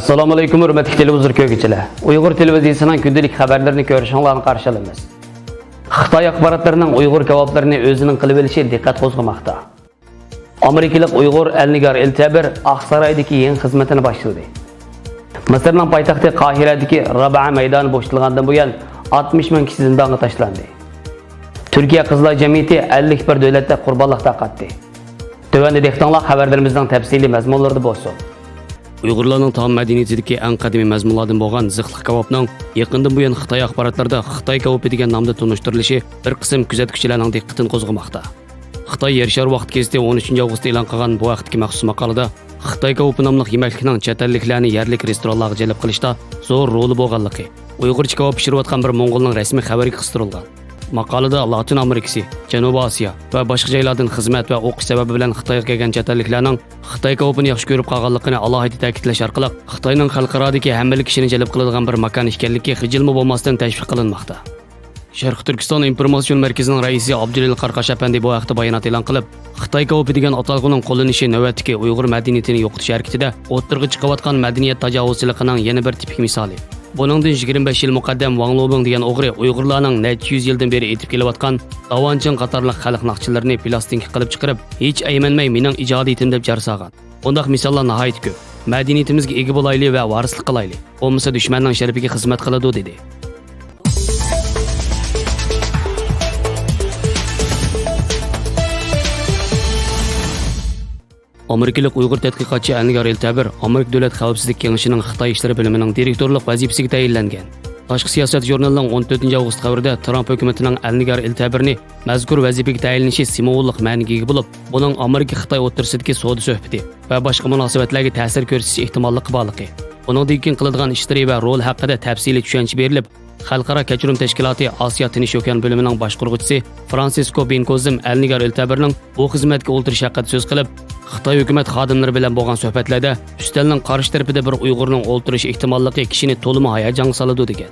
Assalamu alaykum hurmatli televizor ko'rguvchilar. Uyg'ur televiziyasining kundalik xabarlarini ko'rishingizni qarshi olamiz. Xitoy axborotlarining Uyg'ur kavoblarini o'zining qilib olishi diqqat qo'zg'amoqda. Amerikalik Uyg'ur Elnigar Eltabir Aqsaroydagi yangi xizmatini boshladi. Misrning poytaxti Qohiradagi Rabaa maydoni bo'shatilgandan buyon 60 ming kishi zindonga tashlandi. Turkiya Qizlar jamiyati 51 davlatda qurbonlik taqatdi. Tövəndə dehqonlar xabarlarimizning tafsili mazmunlarida bo'lsin. Uyg'urlarning taom madaniyatidagi eng qadimiy mazmunlardan bo'lgan zixliq kavobning yaqindan buyon Xitoy axborotlarida Xitoy kavobi degan nomda tunishtirilishi bir qism kuzatuvchilarning diqqatini qo'zg'amoqda. Xitoy yer shari vaqt kezdi 13 avgust e'lon qilgan bu vaqtdagi maxsus maqolada Xitoy kavobi nomli yemaklikning chet elliklarni yerlik restoranlarga jalb qilishda zo'r roli bo'lganligi, Uyg'urcha kavob pishirayotgan bir Mo'ng'ulning rasmiy xabariga qistirilgan. Maqolada Latin Amerikasi, Janubiy Osiyo va boshqa joylardan xizmat va o'qish sababi bilan Xitoyga kelgan chet elliklarning Xitoy kavobini yaxshi ko'rib qolganligini alohida ta'kidlash orqali Xitoyning xalqarodagi hamma kishini jalb qiladigan bir makon ekanligi xijilmi bo'lmasdan tashviq qilinmoqda. Sharq Turkiston informatsion markazining raisi Abdulil Qarqash apandi bu haqda bayonot e'lon qilib, Xitoy kavobi degan atalg'uning qo'llanishi navbatdagi Uyg'ur madaniyatini yo'qotish harakatida o'ttirg'i chiqayotgan madaniyat tajovuzchiligining yana bir tipik misoli. Buningdan 25 yil muqaddam Wang Lobing degan o'g'ri Uyg'urlarning necha yuz yildan beri etib kelayotgan Davanchin qatorliq xalq naqshilarini plastinka qilib chiqarib, hech aymanmay mening ijodiyatim deb jar solgan. Bundaq misollar nihoyat ko'p. Madaniyatimizga ega bo'laylik va varislik qilaylik. Bo'lmasa dushmanning sharafiga xizmat qiladi dedi. Amerikalik Uyg'ur tadqiqotchi Elnigar Eltabir Amerika Davlat xavfsizlik kengashining Xitoy ishlari bo'limining direktorlik vazifasiga tayinlangan. Tashqi siyosat jurnalining 14 avgust xabarida Trump hukumatining Elnigar Eltabirni mazkur vazifaga tayinlanishi simvollik ma'noga ega bo'lib, buning Amerika Xitoy o'rtasidagi savdo suhbati va boshqa munosabatlarga ta'sir ko'rsatish ehtimolligi borligi. Buningdan keyin qiladigan ishlari va rol haqida tafsiliy tushuncha berilib, Xalqaro kechirim tashkiloti Osiyo Tinch okean bo'limining boshqaruvchisi Francisco Benkozim Elnigar Eltabirning bu xizmatga o'ltirish haqida so'z qilib, Xitoy hukumat xodimlari bilan bo'lgan suhbatlarda ustalning qarshi tarafida bir Uyg'urning o'ltirish ehtimolligi kishini to'liq hayajonga soladi degan.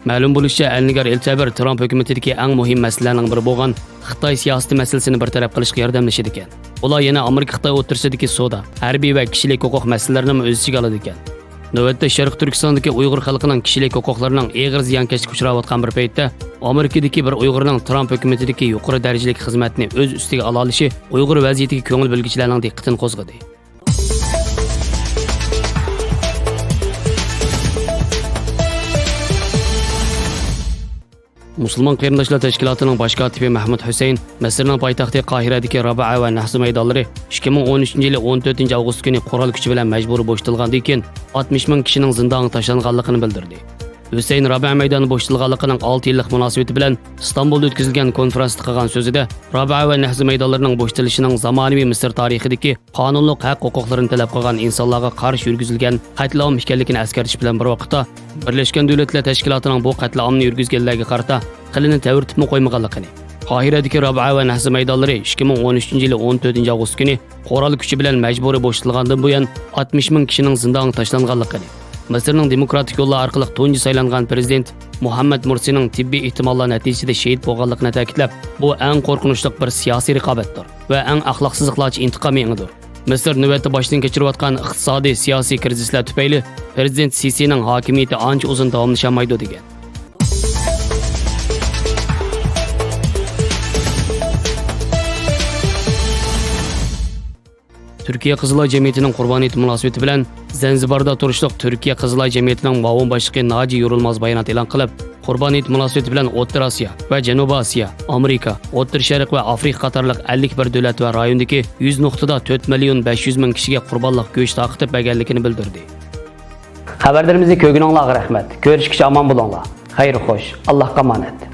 Ma'lum bo'lishicha, Elnigar Eltabir Trump hukumatidagi eng muhim masalalarning biri bo'lgan Xitoy siyosiy masalasini bartaraf qilishga yordamlashadi ekan. Ular yana Amerika Xitoy o'rtasidagi savdo, harbiy va kishilik huquq masalalarini o'z ichiga oladi ekan. Navbatda Sharq Turkistondagi Uyg'ur xalqining kishilik huquqlarining og'ir ziyonkashlikka uchrayotgan bir paytda Amerikadagi bir Uyg'urning Trump hukumatidagi yuqori darajali xizmatni o'z ustiga ola olishi Uyg'ur vaziyatiga ko'ngil bo'lguvchilarning diqqatini qo'zg'adi. Musulmon qarindoshlar tashkilotining bosh kotibi Mahmud Husayn Misrning poytaxti Qohiradagi Rabaa va Nahs maydonlari 2013-yil 14 avgust kuni qurol kuchi bilan majburiy bo'shatilgandan keyin 60 ming kishining zindonga tashlanganligini bildirdi. Husayn Rabaa maydoni bo'shatilganligining 6 yillik munosabati bilan Istanbulda o'tkazilgan konferensda qilgan so'zida Rabaa va Nahs maydonlarining bo'shatilishining zamonaviy Misr tarixidagi qonunli haq-huquqlarini talab qilgan insonlarga qarshi yurgizilgan qatlam ekanligini eskartish bilan bir vaqtda Birlashgan Davlatlar Tashkilotining bu qatlamni yurgizganlarga qarata qilini ta'virtibni qo'ymaganligini, Qohiradagi Rabaa va Nahs maydonlari 2013-yil 14 avgust kuni qurol kuchi bilan majburiy bo'shatilgandan buyon 60 ming kishining zindonga tashlanganligini, Misrning demokratik yo'llar orqali tunji saylangan prezident Muhammad Mursining tibbiy ehtimollar natijasida shahid bo'lganligini ta'kidlab, bu eng qo'rqinchli bir siyosiy raqobatdir va eng axloqsizliklarcha intiqom yangidir. Misr navbatda boshdan kechirayotgan iqtisodiy siyosiy krizislar tufayli prezident Sisining hokimiyati ancha uzun davomlashamaydi degan. Turkiya Qizlar jamiyatining qurboniyati munosabati bilan Zanzibarda turishliq Turkiya Qizlar jamiyatining muavin boshlig'i Naji Yorulmaz bayonot e'lon qilib, qurboniyat munosabati bilan O'rta Osiyo va Janubiy Osiyo, Amerika, O'rta Sharq va Afrika qatorliq 51 davlat va rayondagi 100 nuqtada 4 million 500 ming kishiga qurbonlik go'sht taqdim berganligini bildirdi. Xabarlarimizni ko'rganingizga rahmat. Ko'rishguncha omon bo'linglar. Xayr xo'sh. Allohga omonat.